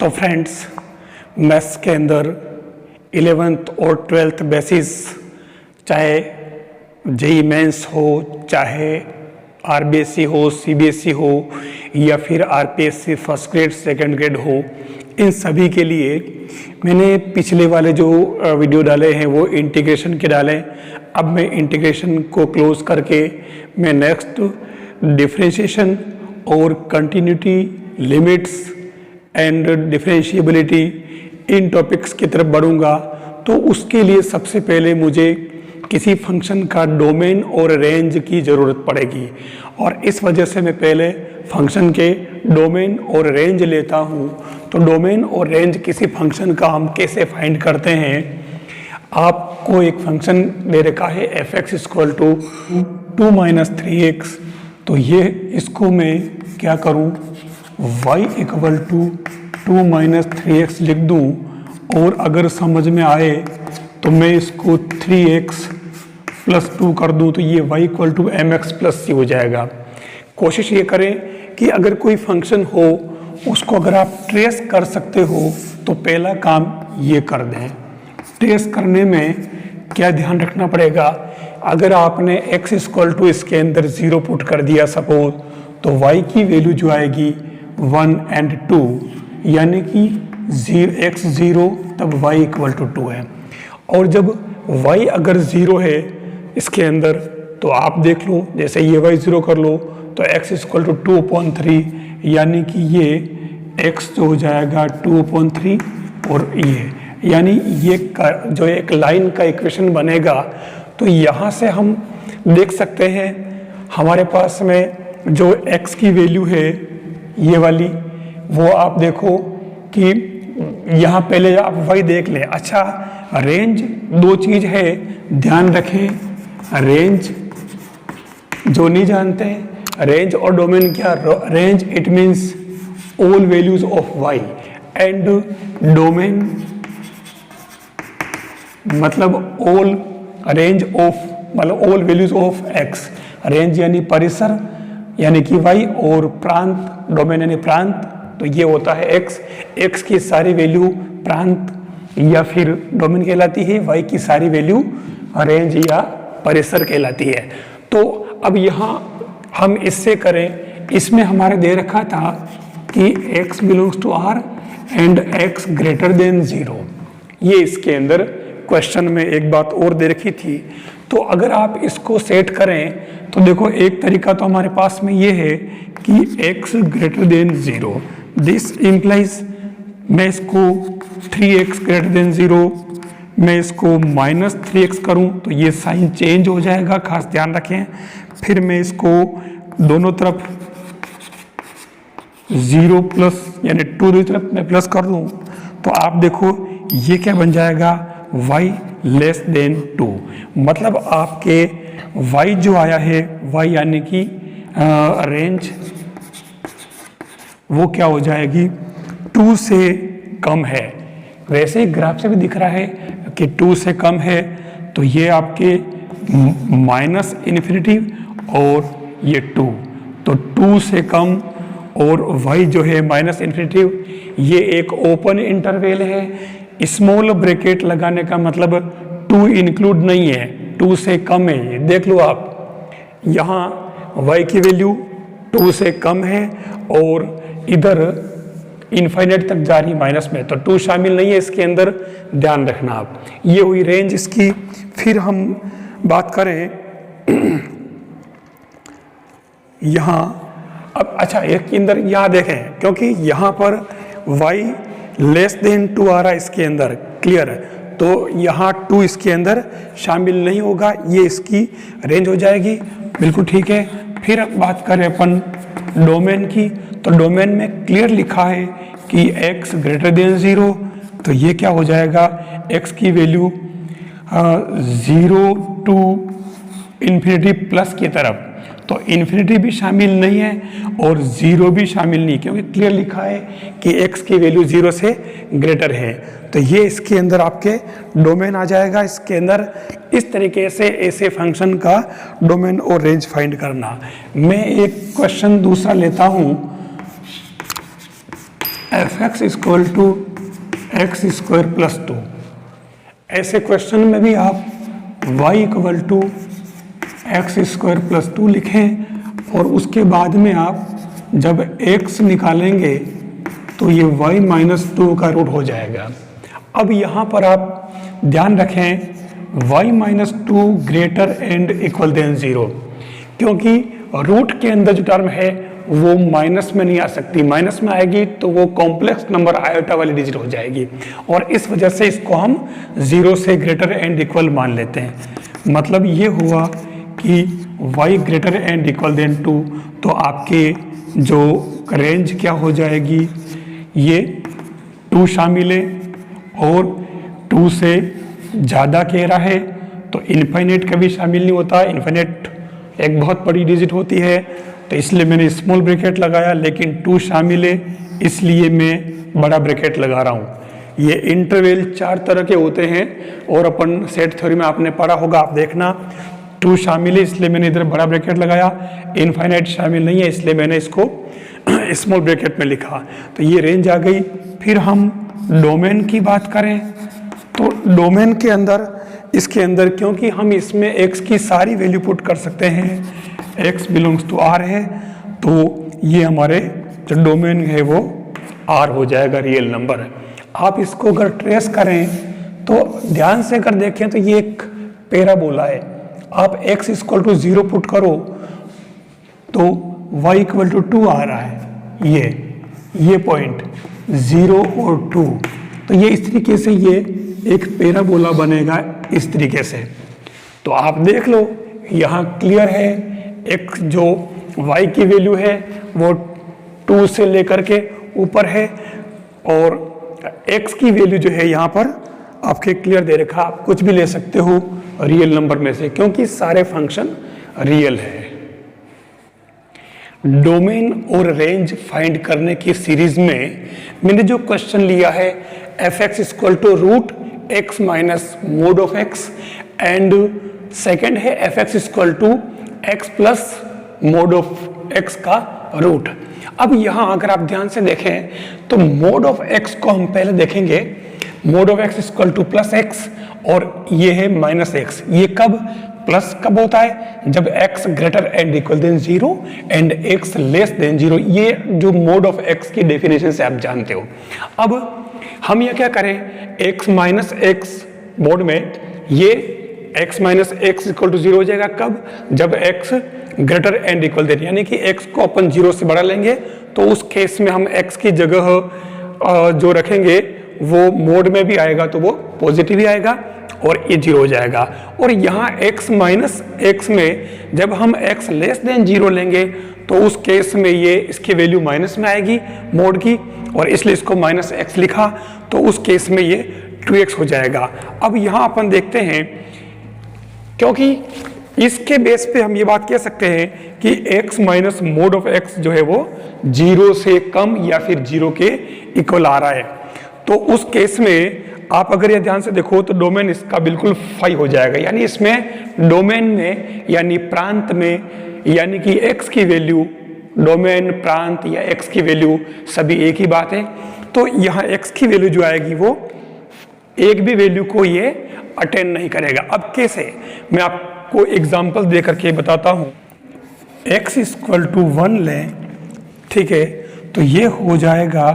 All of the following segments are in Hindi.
तो फ्रेंड्स, मैथ्स के अंदर 11th और 12th बेसिस, चाहे जेई मेंस हो, चाहे आरबीएससी हो, सीबीएसई हो या फिर RPSC first grade second grade हो, इन सभी के लिए मैंने पिछले वाले जो वीडियो डाले हैं वो इंटीग्रेशन के डाले। अब मैं इंटीग्रेशन को क्लोज करके मैं नेक्स्ट डिफरेंशिएशन और continuity, limits and differentiability, in topics की तरफ बढ़ूंगा। तो उसके लिए सबसे पहले मुझे किसी फंक्शन का डोमेन और रेंज की ज़रूरत पड़ेगी, और इस वजह से मैं पहले फंक्शन के डोमेन और रेंज लेता हूँ। तो डोमेन और रेंज किसी फंक्शन का हम कैसे फाइंड करते हैं। आपको एक फंक्शन दे रखा है f(x = 2 - 3x), तो ये इसको मैं क्या करूँ, y = 2 - 3x लिख दूँ, और अगर समझ में आए तो मैं इसको 3x + 2 कर दूँ, तो ये y = mx + c हो जाएगा। कोशिश ये करें कि अगर कोई फंक्शन हो उसको अगर आप ट्रेस कर सकते हो तो पहला काम ये कर दें। ट्रेस करने में क्या ध्यान रखना पड़ेगा, अगर आपने x = इसके अंदर 0 पुट कर दिया सपोज, तो y की वैल्यू जो आएगी 1 और 2, यानी कि x 0 तब y = 2 है। और जब y अगर 0 है इसके अंदर, तो आप देख लो, जैसे ये y 0 कर लो तो x = 2/3, यानी कि ये x जो हो जाएगा 2/3, और ये यानी ये जो एक लाइन का इक्वेशन बनेगा। तो यहाँ से हम देख सकते हैं हमारे पास में जो x की वैल्यू है ये वाली, वो आप देखो कि यहाँ पहले आप y देख लें। अच्छा, रेंज दो चीज़ है, ध्यान रखें, रेंज जो नहीं जानते हैं, रेंज और डोमेन क्या, range it means all values of y, and domain मतलब ऑल रेंज ऑफ, मतलब all values of x। Range यानी परिसर यानी कि y, और प्रांत, डोमेन यानी प्रांत, तो ये होता है x की सारी वैल्यू प्रांत या फिर डोमेन कहलाती है, y की सारी वैल्यू रेंज या परिसर कहलाती है। तो अब यहाँ हम इससे करें, इसमें हमारे दे रखा था कि x belongs to R and x > 0। ये इसके अंदर क्वेश्चन में एक बात और दे रखी थी। तो अगर आप इसको सेट करें तो देखो, एक तरीका तो हमारे पास में ये है कि x > 0, दिस इम्प्लाइज, मैं इसको 3x > 0, मैं इसको -3x करूं तो ये साइन चेंज हो जाएगा, खास ध्यान रखें। फिर मैं इसको दोनों तरफ 0+ यानी 2 दूसरी तरफ मैं प्लस कर दूं, तो आप देखो ये क्या बन जाएगा, y < 2। मतलब आपके y जो आया है, y यानी कि रेंज, वो क्या हो जाएगी, 2 से कम है। वैसे ही ग्राफ से भी दिख रहा है कि 2 से कम है, तो ये आपके -∞ और ये 2, तो 2 से कम, और y जो है -∞, ये एक ओपन इंटरवल है। स्मॉल ब्रैकेट लगाने का मतलब 2 इंक्लूड नहीं है, 2 से कम है, ये देख लो आप, यहाँ y की वैल्यू 2 से कम है और इधर इनफाइनाइट तक जा रही माइनस में, तो 2 शामिल नहीं है इसके अंदर, ध्यान रखना आप। ये हुई रेंज इसकी। फिर हम बात करें यहाँ, अब अच्छा एक के अंदर यहाँ देखें, क्योंकि यहाँ पर y < 2 आ रहा है इसके अंदर, क्लियर है, तो यहाँ 2 इसके अंदर शामिल नहीं होगा, ये इसकी रेंज हो जाएगी, बिल्कुल ठीक है। फिर बात करें अपन डोमेन की, तो डोमेन में क्लियर लिखा है कि x > 0, तो ये क्या हो जाएगा, x की वैल्यू 0 to ∞ प्लस की तरफ, तो इन्फिनिटी भी शामिल नहीं है और 0 भी शामिल नहीं, क्योंकि क्लियर लिखा है कि x की वैल्यू 0 से ग्रेटर है। तो ये इसके अंदर आपके डोमेन आ जाएगा। इसके अंदर इस तरीके से ऐसे फंक्शन का डोमेन और रेंज फाइंड करना। मैं एक क्वेश्चन दूसरा लेता हूँ F X equal to X square plus 2। ऐसे क्वेश्चन में भी आप y equal to X square plus 2 लिखें और उसके बाद में आप जब x निकालेंगे तो ये y माइनस 2 का रूट हो जाएगा। अब यहाँ पर आप ध्यान रखें y minus 2 greater and equal than 0, क्योंकि रूट के अंदर जो टर्म है वो माइनस में नहीं आ सकती, माइनस में आएगी तो वो कॉम्प्लेक्स नंबर आयोटा वाली डिजिट हो जाएगी और इस वजह से इसको हम 0 से ग्रेटर एंड इक्वल मान लेते हैं। मतलब ये हुआ कि y greater and equal than 2, तो आपके जो रेंज क्या हो जाएगी, ये 2 शामिल है और 2 से ज़्यादा कह रहा है तो इन्फिनिट कभी शामिल नहीं होता, इन्फिनिट एक बहुत बड़ी डिजिट होती है, तो इसलिए मैंने स्मॉल ब्रैकेट लगाया, लेकिन 2 शामिल है इसलिए मैं बड़ा ब्रैकेट लगा रहा हूँ। ये इंटरवल 4 तरह के होते हैं और अपन सेट थ्योरी में आपने पढ़ा होगा, आप देखना। 2 शामिल है इसलिए मैंने इधर बड़ा ब्रैकेट लगाया, इनफाइनाइट शामिल नहीं है इसलिए मैंने इसको स्मॉल ब्रैकेट में लिखा। तो ये रेंज आ गई। फिर हम डोमेन की बात करें तो डोमेन के अंदर, इसके अंदर क्योंकि हम इसमें x की सारी वैल्यू पुट कर सकते हैं, x बिलोंग्स टू R है, तो ये हमारे जो डोमेन है वो R हो जाएगा, रियल नंबर है। आप इसको अगर ट्रेस करें तो ध्यान से अगर देखें तो ये एक पैराबोला है। आप x इक्वल टू 0 पुट करो तो y इक्वल टू 2 आ रहा है, ये पॉइंट 0 और 2, तो ये इस तरीके से ये एक पैराबोला बनेगा इस तरीके से। तो आप देख लो यहाँ क्लियर है, एक जो y की वैल्यू है वो 2 से लेकर के ऊपर है और x की वैल्यू जो है यहाँ पर आपके क्लियर दे रखा, आप कुछ भी ले सकते हो रियल नंबर में से, क्योंकि सारे फंक्शन रियल है। डोमेन और रेंज फाइंड करने की सीरीज में मैंने जो क्वेश्चन लिया है F X equal to root X minus mod of X and second है F X equal to X plus mod of X का रूट। अब यहाँ अगर आप ध्यान से देखें तो मोड ऑफ एक्स को हम पहले देखेंगे, mode of x equal two plus x और ये है माइनस एक्स। ये कब प्लस कब होता है, जब x greater and equal than 0 and x less than 0। ये जो मोड ऑफ x की डेफिनेशन से आप जानते हो। अब हम ये क्या करें, x माइनस एक्स मोड में ये x minus X equal to 0 हो जाएगा कब, जब x greater and equal than, यानी कि x को अपन 0 से बड़ा लेंगे तो उस केस में हम x की जगह जो रखेंगे वो मोड में भी आएगा तो वो पॉजिटिव ही आएगा और ये 0 हो जाएगा। और यहाँ x माइनस एक्स में जब हम x लेस देन 0 लेंगे तो उस केस में ये इसकी वैल्यू माइनस में आएगी मोड की, और इसलिए इसको माइनस एक्स लिखा, तो उस केस में ये 2x हो जाएगा। अब यहाँ अपन देखते हैं, क्योंकि इसके बेस पे हम ये बात कह सकते हैं कि x minus mod of x जो है वो 0 से कम या फिर 0 के इक्वल आ रहा है, तो उस केस में आप अगर ये ध्यान से देखो तो डोमेन इसका बिल्कुल फाई हो जाएगा, यानी इसमें डोमेन में यानी प्रांत में, यानी कि x की वैल्यू डोमेन प्रांत या x की वैल्यू सभी एक ही बात है। तो यहाँ x की वैल्यू जो आएगी वो एक भी वैल्यू को ये अटेंड नहीं करेगा। अब कैसे, मैं आपको एग्जांपल दे करके बताता हूँ। x इक्वल टू 1 लें, ठीक है, तो ये हो जाएगा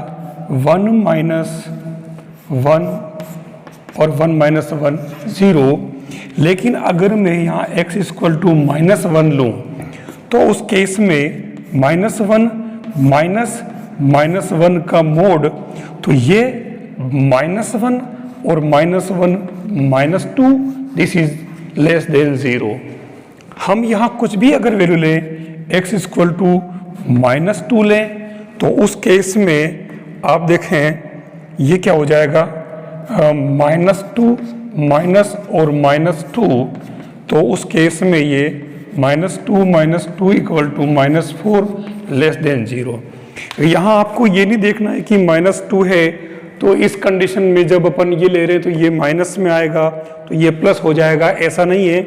1 माइनस 1 और 1 माइनस 1 0। लेकिन अगर मैं यहाँ x इक्वल टू माइनस 1 लूँ तो उस केस में माइनस 1 माइनस माइनस 1 का मोड, तो ये माइनस 1 और minus 1 minus 2, this is less than 0। हम यहाँ कुछ भी अगर वैल्यू लें, x इक्वल टू माइनस 2 लें, तो उस केस में आप देखें ये क्या हो जाएगा, माइनस 2 माइनस और माइनस 2, तो उस केस में ये minus 2 equal to minus 4 less than 0। यहाँ आपको ये नहीं देखना है कि माइनस 2 है तो इस कंडीशन में जब अपन ये ले रहे हैं तो ये माइनस में आएगा तो ये प्लस हो जाएगा, ऐसा नहीं है,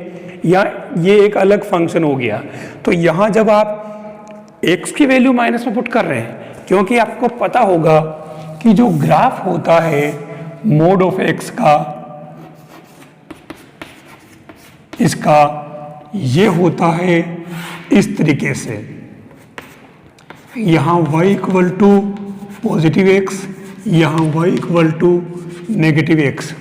या ये एक अलग फंक्शन हो गया। तो यहाँ जब आप x की वैल्यू माइनस में पुट कर रहे हैं, क्योंकि आपको पता होगा कि जो ग्राफ होता है मोड ऑफ एक्स का, इसका ये होता है इस तरीके से, यहाँ y equal to positive X, यहाँ y equal to negative X.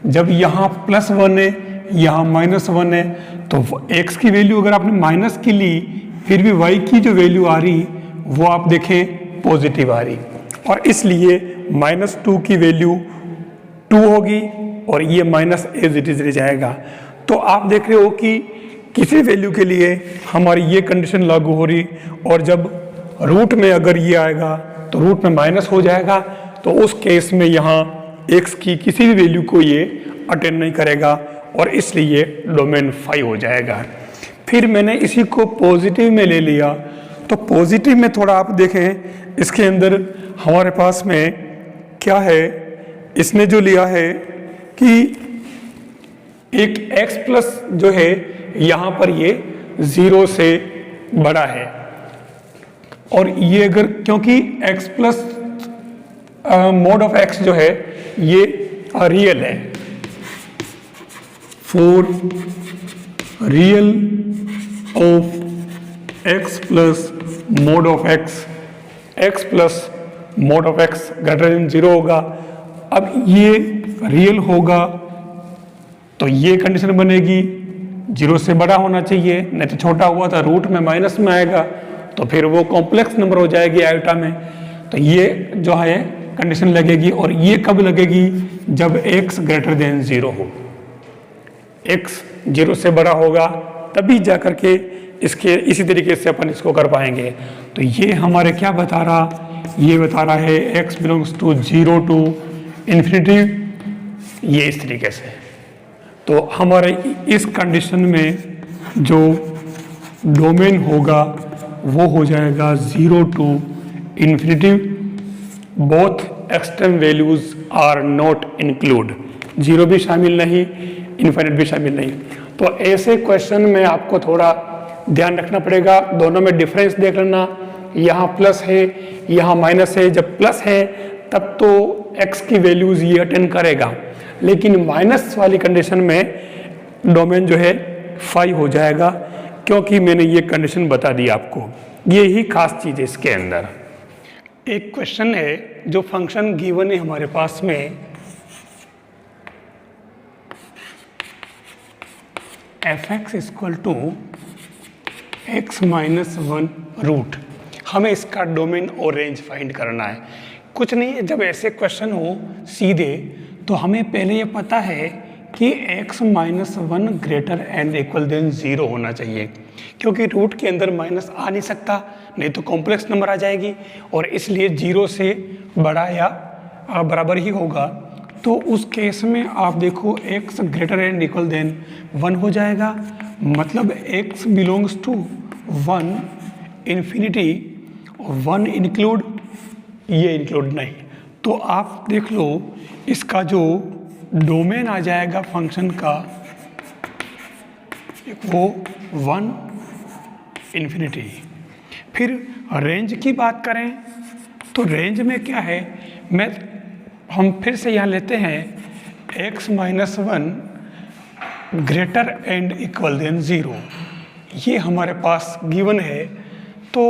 जब यहाँ +1 है, यहाँ -1 है, तो x की वैल्यू अगर आपने माइनस की ली, फिर भी y की जो वैल्यू आ रही वो आप देखें पॉजिटिव आ रही, और इसलिए -2 की वैल्यू 2 होगी और ये माइनस एज इट इज रह जाएगा। तो आप देख रहे हो कि किसी वैल्यू के लिए हमारी ये कंडीशन लागू हो रही, और जब रूट में अगर ये आएगा तो रूट में माइनस हो जाएगा, तो उस केस में यहाँ x की किसी भी वैल्यू को ये अटेंड नहीं करेगा और इसलिए डोमेन 5 हो जाएगा। फिर मैंने इसी को पॉजिटिव में ले लिया, तो पॉजिटिव में थोड़ा आप देखें इसके अंदर हमारे पास में क्या है, इसने जो लिया है कि एक x प्लस जो है यहाँ पर ये 0 से बड़ा है, और ये अगर क्योंकि x plus mod of x जो है ये रियल है, for real of x plus mod of x plus mod of x greater than 0 होगा। अब ये रियल होगा तो ये कंडीशन बनेगी 0 से बड़ा होना चाहिए, नहीं तो छोटा हुआ था रूट में माइनस में आएगा तो फिर वो कॉम्प्लेक्स नंबर हो जाएगी आयोटा में। तो ये जो है कंडीशन लगेगी, और ये कब लगेगी, जब x ग्रेटर देन 0 हो, x 0 से बड़ा होगा तभी जा करके इसके इसी तरीके से अपन इसको कर पाएंगे। तो ये हमारे क्या बता रहा, ये बता रहा है x belongs to 0 to infinity, ये इस तरीके से। तो हमारे इस कंडीशन में जो डोमेन होगा वो हो जाएगा 0 to infinity, both extreme values are not include, 0 भी शामिल नहीं, इन्फिनिट भी शामिल नहीं। तो ऐसे क्वेश्चन में आपको थोड़ा ध्यान रखना पड़ेगा, दोनों में डिफरेंस देख लेना, यहाँ प्लस है यहाँ माइनस है। जब प्लस है तब तो x की वैल्यूज ये अटेंड करेगा, लेकिन माइनस वाली कंडीशन में डोमेन जो है 5 हो जाएगा, क्योंकि मैंने ये कंडीशन बता दी आपको। ये ही खास चीज़ है इसके अंदर। एक क्वेश्चन है जो फंक्शन गिवन है हमारे पास में f(x) equal to x minus 1 root. हमें इसका डोमेन और रेंज फाइंड करना है। कुछ नहीं है, जब ऐसे क्वेश्चन हो सीधे तो हमें पहले ये पता है कि x minus 1 greater and equal than 0 होना चाहिए, क्योंकि रूट के अंदर माइनस आ नहीं सकता, नहीं तो कॉम्प्लेक्स नंबर आ जाएगी, और इसलिए 0 से बड़ा या बराबर ही होगा। तो उस केस में आप देखो x greater and equal than 1 हो जाएगा, मतलब x belongs to 1 infinity, 1 include, ये इंक्लूड नहीं। तो आप देख लो इसका जो डोमेन आ जाएगा फंक्शन का वो 1 इन्फिनिटी। फिर रेंज की बात करें तो रेंज में क्या है, हम फिर से यहाँ लेते हैं x minus 1 greater and equal than 0, ये हमारे पास गिवन है। तो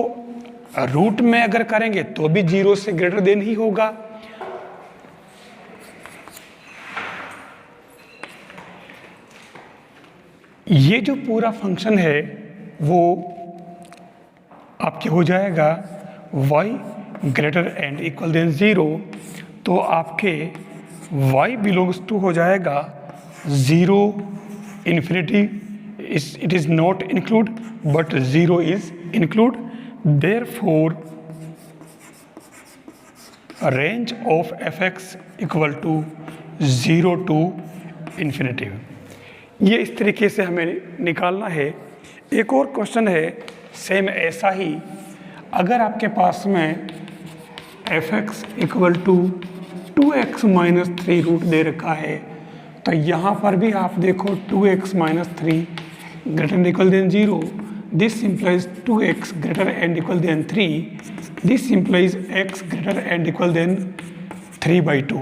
रूट में अगर करेंगे तो भी 0 से ग्रेटर देन ही होगा। ये जो पूरा फंक्शन है वो आपके हो जाएगा y greater and equal than 0, तो आपके y बिलोंग्स टू हो जाएगा 0 infinity, it is not include but 0 is include, therefore range of f(x) equal to 0 to infinity. ये इस तरीके से हमें निकालना है। एक और क्वेश्चन है सेम ऐसा ही, अगर आपके पास में f(x) equal to 2x minus 3 root दे रखा है, तो यहाँ पर भी आप देखो 2x minus 3 greater and equal than 0, this implies 2x greater and equal than 3, this implies x greater and equal than 3/2,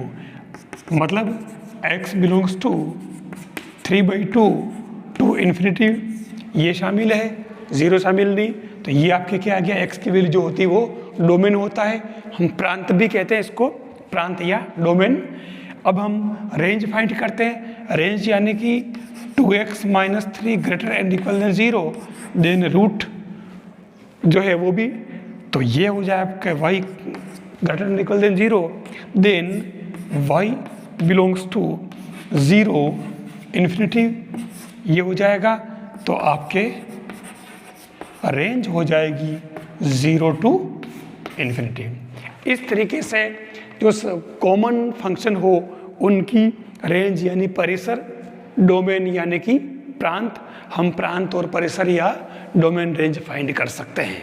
मतलब x belongs to 3/2 to infinity, ये शामिल है, 0 शामिल नहीं। तो ये आपके क्या आ गया, x की वैल्यू जो होती है वो डोमेन होता है, हम प्रांत भी कहते हैं इसको, प्रांत या डोमेन। अब हम रेंज फाइंड करते हैं, रेंज यानी कि 2x - 3 greater and equal than 0, then root जो है वो भी, तो ये हो जाए आपका y greater and equal than 0, then y belongs to 0 infinity, ये हो जाएगा। तो आपके रेंज हो जाएगी 0 टू इन्फिनिटी। इस तरीके से जो कॉमन फंक्शन हो उनकी रेंज यानी परिसर, डोमेन यानी कि प्रांत, हम प्रांत और परिसर या डोमेन रेंज फाइंड कर सकते हैं।